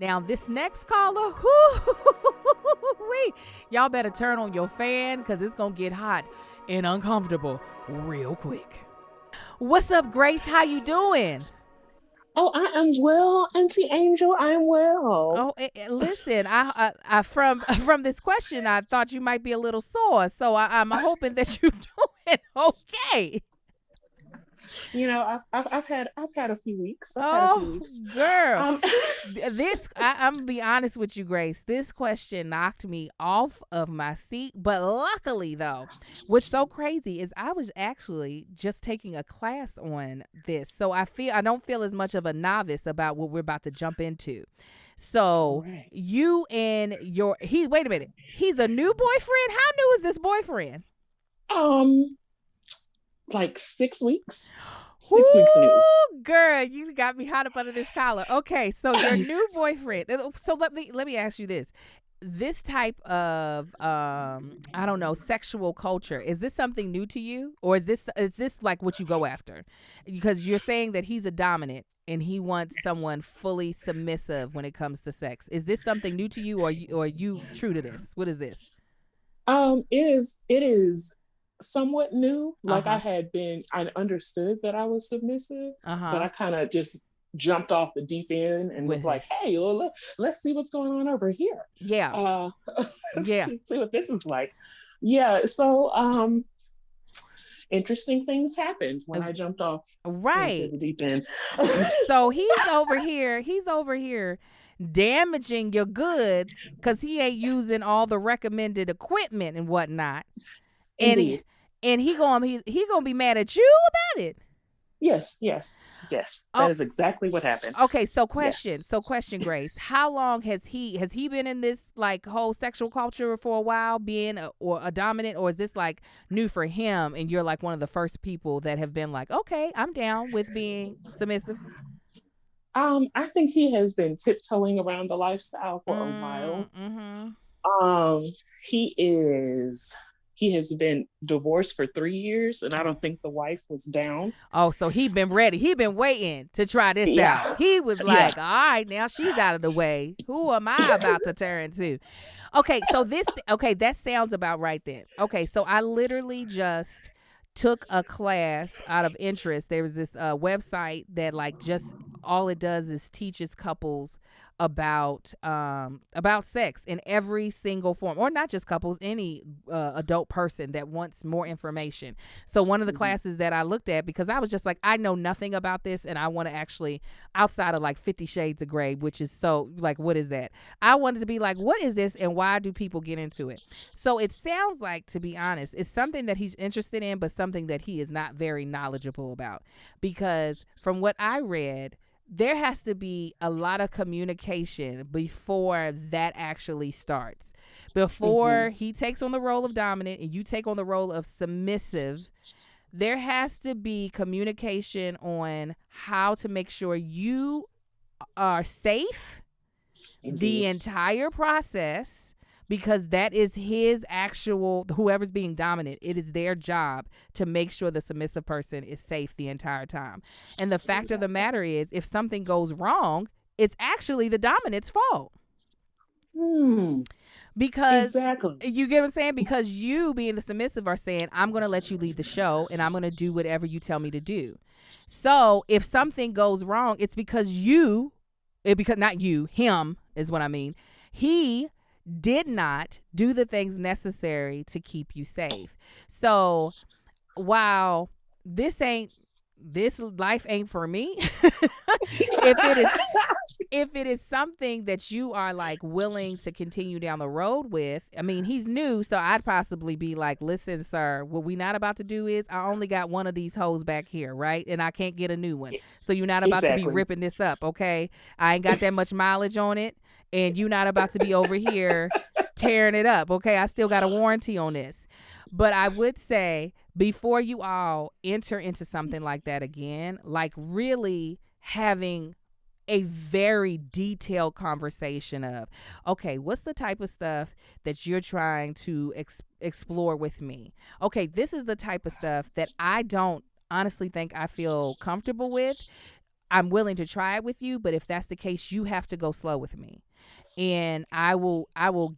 Now, this next caller, y'all better turn on your fan because it's going to get hot and uncomfortable real quick. What's up, Grace? How you doing? Oh, I am well, Auntie Angel. I am well. Oh, listen, from this question, I thought you might be a little sore, so I'm hoping that you're doing okay. I've had a few weeks. I've had a few Oh, weeks. girl. Um, I'm gonna be honest with you, Grace. This question knocked me off of my seat, but luckily, though, what's so crazy is I was actually just taking a class on this, so I don't feel as much of a novice about what we're about to jump into. So right. you and your he wait a minute, he's a new boyfriend. How new is this boyfriend? Um, like 6 weeks. 6 weeks new. Ooh, girl, you got me hot up under this collar. Okay, so your new boyfriend. So let me ask you this: this type of I don't know, sexual culture, is this something new to you, or is this like what you go after? Because you're saying that he's a dominant and he wants Yes. someone fully submissive when it comes to sex. Is this something new to you, or are you true to this? What is this? It is somewhat new. Uh Like huh. I understood that I was submissive, Uh but huh. I kind of just jumped off the deep end and was With it. like, "Hey, well, let's see what's going on over here. Yeah. Uh, Yeah. see what this is like." Yeah. So, interesting things happened when Uh, I jumped off into Right. the deep end. So he's over here damaging your goods because he ain't using all the recommended equipment and whatnot. And Indeed. and he gonna be mad at you about it. Yes, yes, yes. Oh, That is exactly what happened. okay. So Yes. question, Grace. How long has he been in this like whole sexual culture for a while, being a dominant, or is this like new for him? And you're like one of the first people that have been like, okay, I'm down with being submissive. I think he has been tiptoeing around the lifestyle for a while. Mm-hmm. Um, he is he has been divorced for 3 years, and I don't think the wife was down. Oh, so he been ready. He been waiting to try this Yeah, out. He was yeah. like, all right, now she's out of the way. Who am I about to turn to? Okay, that sounds about right then. Okay, so I literally just took a class out of interest. There was this website that like just all it does is teaches couples about sex in every single form, or not just couples, any adult person that wants more information. So one of the Mhm. classes that I looked at, because I was just like, I know nothing about this, and I want to actually, outside of like 50 Shades of Grey, which is so like, what is that? I wanted to be like, what is this, and why do people get into it? So it sounds like, to be honest, it's something that he's interested in, but something that he is not very knowledgeable about. Because from what I read, there has to be a lot of communication before that actually starts. Before Mhm. he takes on the role of dominant and you take on the role of submissive, there has to be communication on how to make sure you are safe the Indeed. entire process, because that is his actual, whoever's being dominant, it is their job to make sure the submissive person is safe the entire time. And the fact of the Exactly. matter is, if something goes wrong, it's actually the dominant's fault. Hmm. Because Exactly. you get what I'm saying? Because you, being the submissive, are saying, I'm going to let you lead the show and I'm going to do whatever you tell me to do. So if something goes wrong, it's because because not you, him is what I mean. He did not do the things necessary to keep you safe. So while this ain't this life ain't for me, if it is if it is something that you are like willing to continue down the road with, I mean, he's new, so I'd possibly be like, listen, sir, what we not about to do is I only got one of these hoes back here, right? And I can't get a new one. So you're not about to be Exactly. ripping this up, okay? I ain't got that much mileage on it, and you not about to be over here tearing it up, okay? I still got a warranty on this. But I would say before you all enter into something like that again, like really having a very detailed conversation of, okay, what's the type of stuff that you're trying to explore with me? Okay, this is the type of stuff that I don't honestly think I feel comfortable with. I'm willing to try it with you, but if that's the case, you have to go slow with me. And I will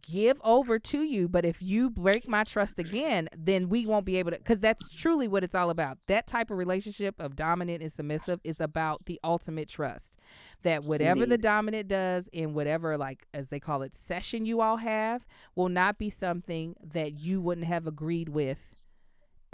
give over to you, but if you break my trust again, then we won't be able to, because that's truly what it's all about. That type of relationship of dominant and submissive is about the ultimate trust, that whatever the dominant does in whatever, like, as they call it, session you all have, will not be something that you wouldn't have agreed with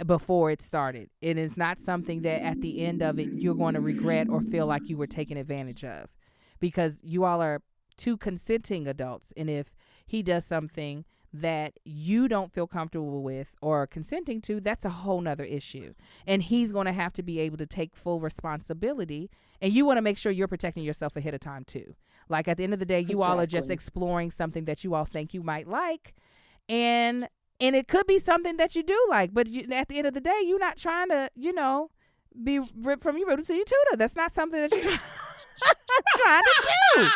before it started. It is not something that at the end of it you're going to regret or feel like you were taken advantage of, because you all are two consenting adults. And if he does something that you don't feel comfortable with or consenting to, that's a whole nother issue. And he's going to have to be able to take full responsibility. And you want to make sure you're protecting yourself ahead of time too. Like, at the end of the day, you all are just exploring something that you all think you might like. And it could be something that you do like, but at the end of the day, you're not trying to, be ripped from your rooter to your tutor. That's not something that you're trying to do.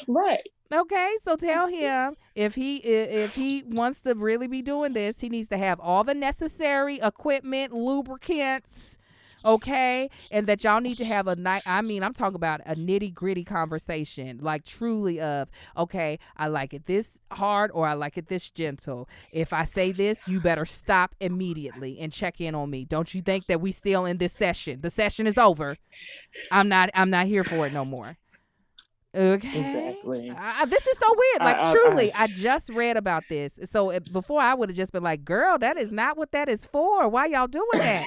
Right. Okay, so tell him if he wants to really be doing this, he needs to have all the necessary equipment, lubricants, okay, and that y'all need to have a night. I mean, I'm talking about a nitty gritty conversation, like truly of, okay, I like it this hard or I like it this gentle. If I say this, you better stop immediately and check in on me. Don't you think that we still in this session? The session is over. I'm not here for it no more. Okay. Exactly. This is so weird. Like, truly, I just read about this. So before I would have just been like, girl, that is not what that is for. Why y'all doing that?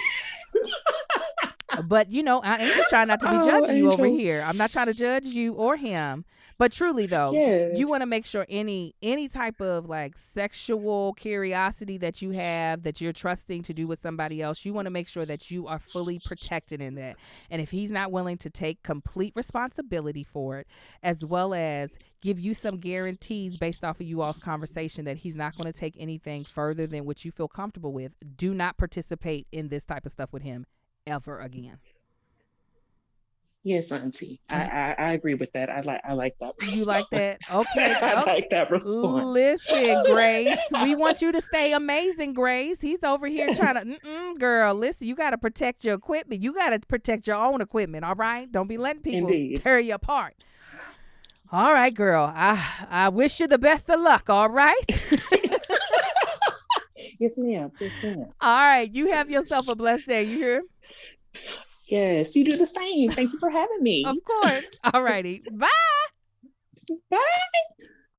But, I'm just trying not to be judging you over here. I'm not trying to judge you or him. But truly, though, you want to make sure any type of, like, sexual curiosity that you have, that you're trusting to do with somebody else, you want to make sure that you are fully protected in that. And if he's not willing to take complete responsibility for it, as well as give you some guarantees based off of you all's conversation that he's not going to take anything further than what you feel comfortable with, do not participate in this type of stuff with him ever again. Yes, Auntie. I agree with that. I like that response. You like that? Okay. I like that response. Listen, Grace, we want you to stay amazing, Grace. He's over here trying to, girl, listen, you got to protect your equipment. You got to protect your own equipment, all right? Don't be letting people tear you apart. All right, girl. I wish you the best of luck, all right? Yes, ma'am. Yes, ma'am. All right. You have yourself a blessed day. You hear? Yes, you do the same. Thank you for having me. Of course. All righty. Bye. Bye.